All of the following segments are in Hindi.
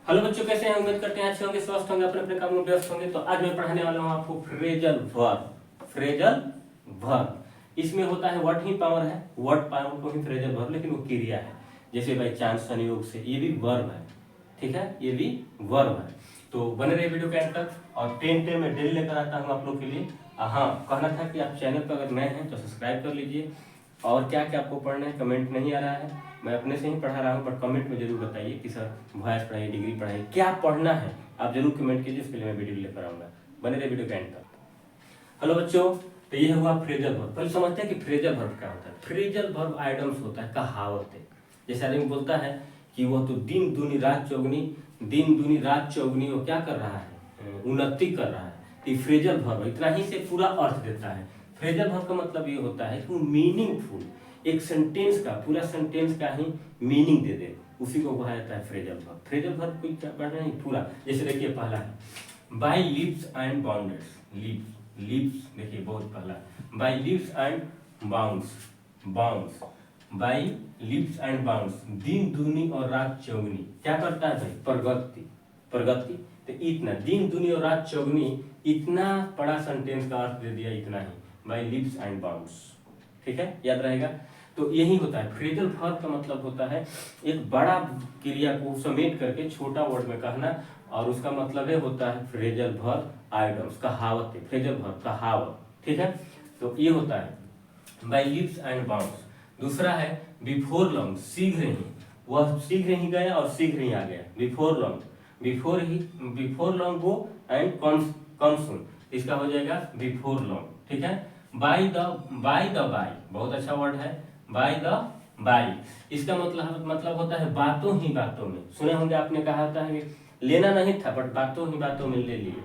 हेलो बच्चों, कैसे हैं? उम्मीद करते हैं अच्छे होंगे, स्वस्थ होंगे, अपने अपने काम में व्यस्त होंगे। तो आज मैं पढ़ाने वाला हूँ आपको फ्रेजल वर्ब। फ्रेजल वर्ब, इसमें होता है वर्ड ही पावर है, वर्ड पावर को ही फ्रेजल वर्ब, लेकिन वो क्रिया है। जैसे बाई चांस, संयोग से, ये भी वर्ब है। ठीक है, ये भी वर्ब है। तो बने रहिए वीडियो के अंत तक। और 10 में डेली लेकर आता हूँ आप लोग के लिए। हाँ, कहना था कि आप चैनल पर अगर नए हैं तो सब्सक्राइब कर लीजिए। और क्या क्या आपको पढ़ना है, कमेंट नहीं आ रहा है, मैं अपने से ही पढ़ा रहा हूँ, बट कमेंट में जरूर बताइए कि सर वॉइस पढ़ाई, डिग्री पढ़ाई, क्या पढ़ना है आप जरूर कमेंट कीजिए। उसके लिए मैं वीडियो लेकर आऊँगा। बने रहे वीडियो के एंड तक। हेलो बच्चों, तो ये हुआ फ्रेजल वर्ब। पहले समझते हैं कि फ्रेजल वर्ब क्या होता है। फ्रेजल वर्ब आइडम्स होता है, कहावत है। जैसे आदमी बोलता है कि वो तो दिन दूनी रात चौगनी, दिन दूनी रात चौगनी, वो क्या कर रहा है, उन्नति कर रहा है। तो फ्रेजल वर्ब इतना ही से पूरा अर्थ देता है। फ्रेजल वर्ब का मतलब ये होता है कि वो मीनिंगफुल, एक सेंटेंस का, पूरा सेंटेंस का ही मीनिंग दे दे, उसी को कहा जाता है फ्रेजल वर्ब। फ्रेजल वर्ब कोई पढ़ना नहीं, पूरा। जैसे देखिए पहला है by leaps and bounds. Leaps, leaps देखिए बहुत पहला, by leaps and bounds, bounds, by leaps and bounds, दिन दूनी और रात चौगनी। क्या करता है भाई? प्रगति, प्रगति। तो इतना दिन दूनी और रात चौगनी, इतना बड़ा सेंटेंस का अर्थ दे दिया, इतना ही, बाय लिप्स एंड बाउंड्स। ठीक है, याद रहेगा। तो यही होता है फ्रेजल वर्ब का मतलब होता है एक बड़ा क्रिया को समेट करके छोटा वर्ड में कहना, और उसका मतलब है होता है फ्रेजल वर्ब आइडम्स, कहावत है फ्रेजल वर्ब, कहावत। ठीक है, तो ये होता है बाय लिप्स एंड बाउंड्स। दूसरा है बिफोर लॉन्ग, शीघ्र ही, वह शीघ्र ही गया और शीघ्र ही आ गया। बिफोर लॉन्ग, बिफोर ही, before long go and come soon, इसका हो जाएगा बिफोर लॉन्ग। ठीक है, by the, by the by, बहुत अच्छा वर्ड है, बाय द बाय। इसका मतलब होता है बातों ही बातों में। सुने होंगे आपने, कहा होता है कि लेना नहीं था बट बातों ही बातों में ले लिए,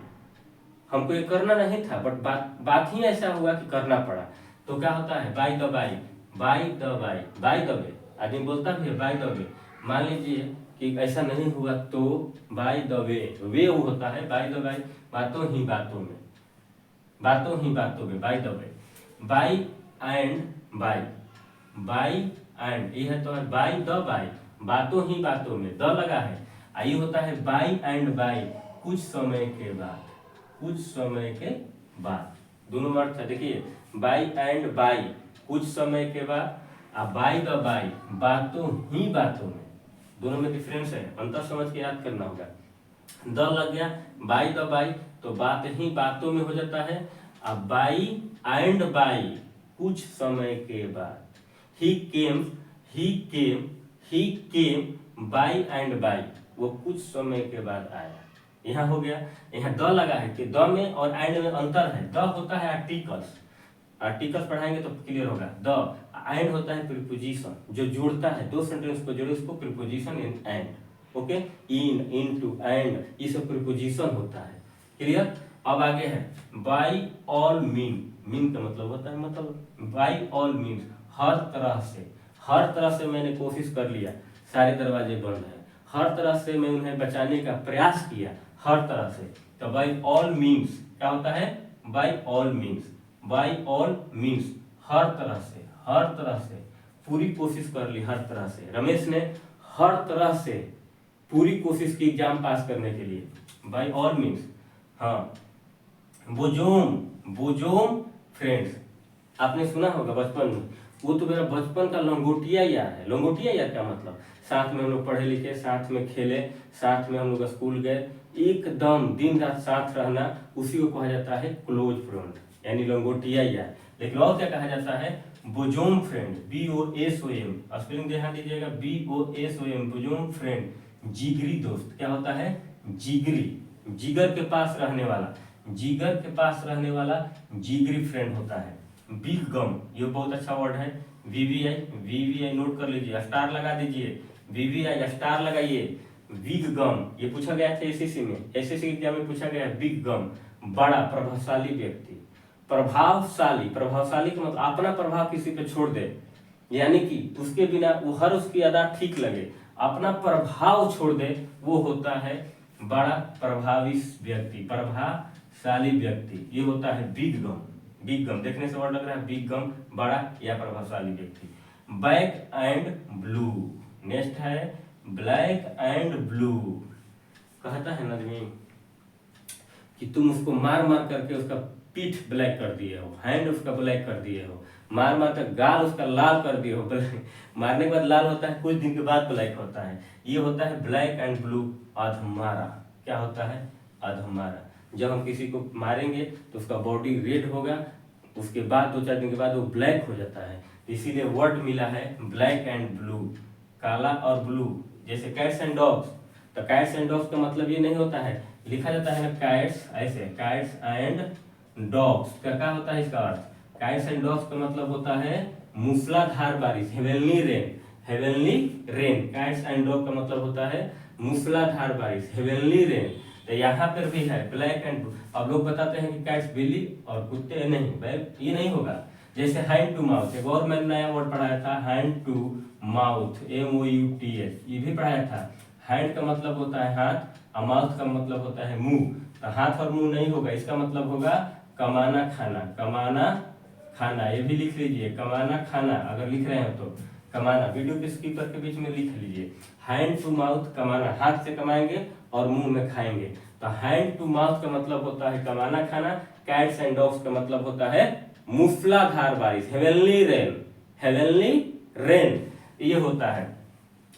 हमको ये करना नहीं था बट बात ही ऐसा हुआ कि करना पड़ा। तो क्या होता है by the by, by the by, by the way. आदमी बोलता भी है बाय द वे। मान लीजिए कि ऐसा नहीं हुआ तो बाय द वे वो होता है बाय द बाय, बातों ही बातों में, बातों ही बातों में, by the way. Bye and bye, bye and, ये है तो है बाय द बाय, बातों ही बातों में, द लगा है। ये होता है बाय एंड बाय, कुछ समय के बाद, कुछ समय के बाद, दोनों अर्थ है। देखिए बाय एंड बाय, कुछ समय के बाद, बाय द बाय, बातों ही बातों में, दोनों में डिफरेंस है, अंतर समझ के याद करना होगा। द लग गया, बाय द बाय तो बात ही बातों में हो जाता है। अब बाय एंड बाय, कुछ समय के बाद, ही केम, ही केम, ही केम बाय एंड बाय, वो कुछ समय के बाद आया। यहाँ हो गया, यहाँ द लगा है कि द में और एंड में अंतर है। द होता है आर्टिकल्स, आर्टिकल्स पढ़ाएंगे तो क्लियर होगा। द एंड होता है प्रीपोजिशन, जो जोड़ता है, दो सेंटेंस को जोड़े उसको preposition in and. Okay, in, into, and, ये सब प्रीपोजिशन होता है। क्लियर। अब आगे है बाय ऑल मीन, मीन का मतलब होता है मतलब, बाय ऑल मीन, हर तरह से, हर तरह से मैंने कोशिश कर लिया, सारे दरवाजे बंद हैं, हर तरह से मैं उन्हें बचाने का प्रयास किया, हर तरह से। तो बाय ऑल मीन्स क्या होता है? By all means, by all means, हर तरह से, हर तरह से पूरी कोशिश कर ली, हर तरह से। रमेश ने हर तरह से पूरी कोशिश की एग्जाम पास करने के लिए, बाय ऑल मीन्स। हाँ, बोजोम, बोजोम फ्रेंड्स, आपने सुना होगा बचपन में, वो तो मेरा बचपन का लंगोटिया यार है। लंगोटिया यार क्या मतलब? साथ में हम लोग पढ़े लिखे, साथ में खेले, साथ में हम लोग स्कूल गए, एकदम दिन रात साथ रहना, उसी को कहा जाता है क्लोज फ्रेंड, यानी लंगोटिया यार। लेकिन और क्या कहा जाता है? बोजोम फ्रेंड, BOSOM, स्पेलिंग ध्यान दीजिएगा, BOSOM, बोजोम फ्रेंड, जिगरी दोस्त। क्या होता है? जिगरी, जिगर के पास रहने वाला, जिगर के पास रहने वाला जिगरी फ्रेंड होता है। बिग गम, ये बहुत अच्छा वर्ड है। VVI, VVI नोट कर लीजिए, स्टार लगा दीजिए, VVI स्टार लगाइए। बिग गम, ये पूछा गया था SSC में, SSC एग्जाम में पूछा गया है। बिग गम, बड़ा प्रभावशाली व्यक्ति, प्रभावशाली, प्रभावशाली का मतलब अपना प्रभाव किसी पे छोड़ दे, यानी कि उसके बिना वो हर उसकी अदा ठीक लगे, अपना प्रभाव छोड़ दे, वो होता है बड़ा प्रभावी व्यक्ति, प्रभावशाली व्यक्ति, ये होता है बिग गम। बिग गम देखने से वर्ड लग रहा है बिग गम, बड़ा या प्रभावशाली व्यक्ति। ब्लैक एंड ब्लू, नेक्स्ट है ब्लैक एंड ब्लू, कहता है नदमी कि तुम उसको मार मार करके उसका पीठ ब्लैक कर दिए हो, हैंड उसका ब्लैक कर दिए हो, मार मार कर गाल उसका लाल कर दिए हो। मारने के बाद लाल होता है, कुछ दिन के बाद ब्लैक होता है। ये होता है ब्लैक एंड ब्लू अधमरा। क्या होता है? अधमरा। जब हम किसी को मारेंगे तो उसका बॉडी रेड होगा, उसके बाद 2-4 दिन के बाद वो ब्लैक हो जाता है। इसीलिए वर्ड मिला है ब्लैक एंड ब्लू, काला और ब्लू। जैसे कैट्स एंड डॉग्स, तो कैट्स एंड डॉग्स का मतलब ये नहीं होता है, लिखा जाता है ना कैट्स, ऐसे कैट्स एंड डॉग्स का क्या होता है इसका अर्थ? कैट्स एंड डॉग्स का मतलब होता है मूसलाधार बारिश, heavenly rain. Heavenly rain, cats and dog का मतलब होता है मूसलाधार बारिश, हेवनली रेन। तो यहाँ पर भी है ब्लैक एंड ब्लू। अब लोग बताते हैं कि कैट्स बिल्ली और कुत्ते, नहीं भाई ये नहीं होगा। जैसे हैंड टू माउथ, एक और मैंने नया वर्ड पढ़ाया था, हैंड टू माउथ, MOUTH, ये भी पढ़ाया था। हैंड का मतलब होता है हाथ और माउथ का मतलब होता है मुंह। तो हाथ और मुंह नहीं होगा, इसका मतलब होगा कमाना खाना, कमाना खाना। ये भी लिख लीजिए, कमाना खाना। अगर लिख रहे हो तो कमाना, वीडियो के स्पीकर के बीच में लिख लीजिए। हैंड टू माउथ, कमाना, हाथ से कमाएंगे और मुंह में खाएंगे। तो हैंड टू माउथ का मतलब होता है कमाना खाना। कैट्स एंड डॉग्स का मतलब होता है मूसलाधार बारिश, हेवनली रेन, हेवनली रेन ये होता है।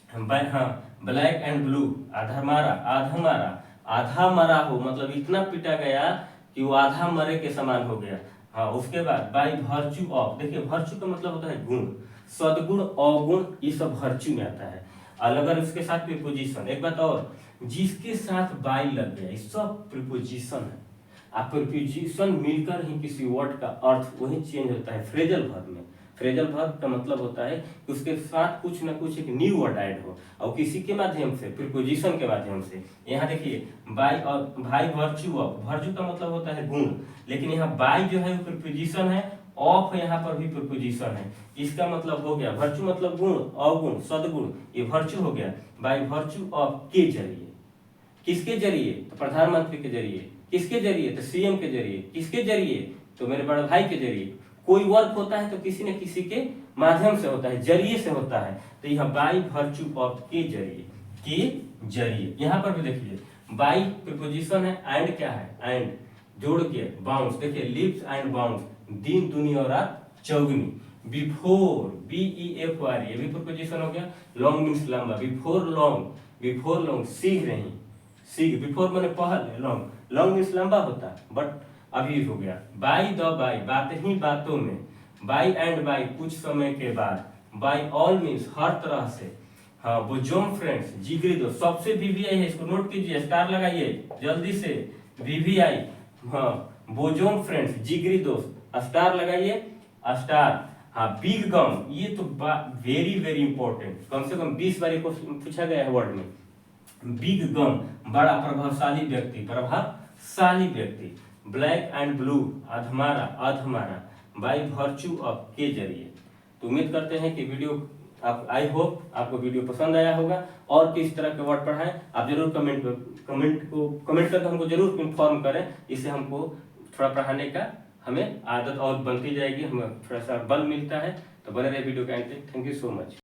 हाँ, ब्लैक एंड ब्लू, आधा मारा, आधा मारा, आधा मरा हो मतलब इतना पिटा गया कि वो आधा मरे के समान हो गया। हाँ, उसके बाद बाय वर्च्यू ऑफ, देखिए वर्च्यू का मतलब होता है गुण, सद्गुण, अवगुण, ये सब वर्च्यू में आता है। अगर उसके साथ प्रीपोजिशन, एक बात और, जिसके साथ बाई लग गया, ये सब प्रीपोजिशन है। आप प्रीपोजिशन मिलकर ही किसी वर्ड का अर्थ वही चेंज होता है। फ्रेजल वर्ब में, फ्रेजल वर्ब का मतलब होता है कि उसके साथ कुछ ना कुछ एक न्यू वर्ड ऐड हो, और किसी के माध्यम से, प्रीपोजिशन के माध्यम से। यहाँ देखिए बाय और भाई वर्च्यू ऑफ, वर्च्यू का मतलब होता है गुण, लेकिन यहाँ बाय जो है वो प्रीपोजिशन है, ऑफ यहाँ पर भी प्रीपोजिशन है। इसका मतलब हो गया वर्च्यू मतलब गुण, अवगुण, सद्गुण, ये वर्च्यू हो गया। बाय वर्च्यू ऑफ के जरिए, किसके जरिए? तो प्रधानमंत्री के जरिए। किसके जरिए? तो सीएम के जरिए। किसके जरिए? तो मेरे बड़े भाई के जरिए। कोई वर्क होता है तो किसी न किसी के माध्यम से होता है, जरिए से होता है। तो यह बाय वर्च्यू ऑफ के जरिए, के जरिए। यहाँ पर भी देखिए बाय प्रीपोजिशन है, एंड क्या है? एंड जोड़ के बाउंस, देखिए लिव्स एंड बाउंस, दिन दुनी और रात चौगनी। बिफोर, BEFOR, ये भी प्रीपोजिशन हो गया। लॉन्ग मीन्स लंबा, बिफोर लॉन्ग, बिफोर लॉन्ग, शीघ्र नहीं, शीघ्र, बिफोर मैंने पहले, लॉन्ग, लॉन्ग मीन्स लंबा होता है, बट अभी हो गया। बाय द बाय, बात ही बातों में। बाय एंड बाय, कुछ समय के बाद। बाय ऑल मीन्स हर तरह से। हाँ, बोजोम फ्रेंड्स, जिगरी दोस्त, सबसे VVI है, इसको नोट कीजिए, स्टार लगाइए जल्दी से, VVI। हाँ, बोजोम फ्रेंड्स, जिगरी दोस्त, स्टार लगाइए, स्टार। हाँ, बिग गम, ये तो वेरी वेरी इंपॉर्टेंट, कम से कम 20 बार क्वेश्चन पूछा गया है वर्ड में। बिग गम, बड़ा प्रभावशाली व्यक्ति, प्रभावशाली व्यक्ति। ब्लैक एंड ब्लू, अधमारा, अधमारा, बाय वर्च्यू ऑफ के जरिए। तो उम्मीद करते हैं कि वीडियो आप, आई होप आपको वीडियो पसंद आया होगा। और किस तरह के वर्ड पढ़ाएं आप जरूर कमेंट करके हमको जरूर इन्फॉर्म करें, इससे हमको थोड़ा पढ़ाने का हमें आदत और बनती जाएगी, हमें थोड़ा सा बल मिलता है। तो बने रहे वीडियो के एंड तक। Thank you so much.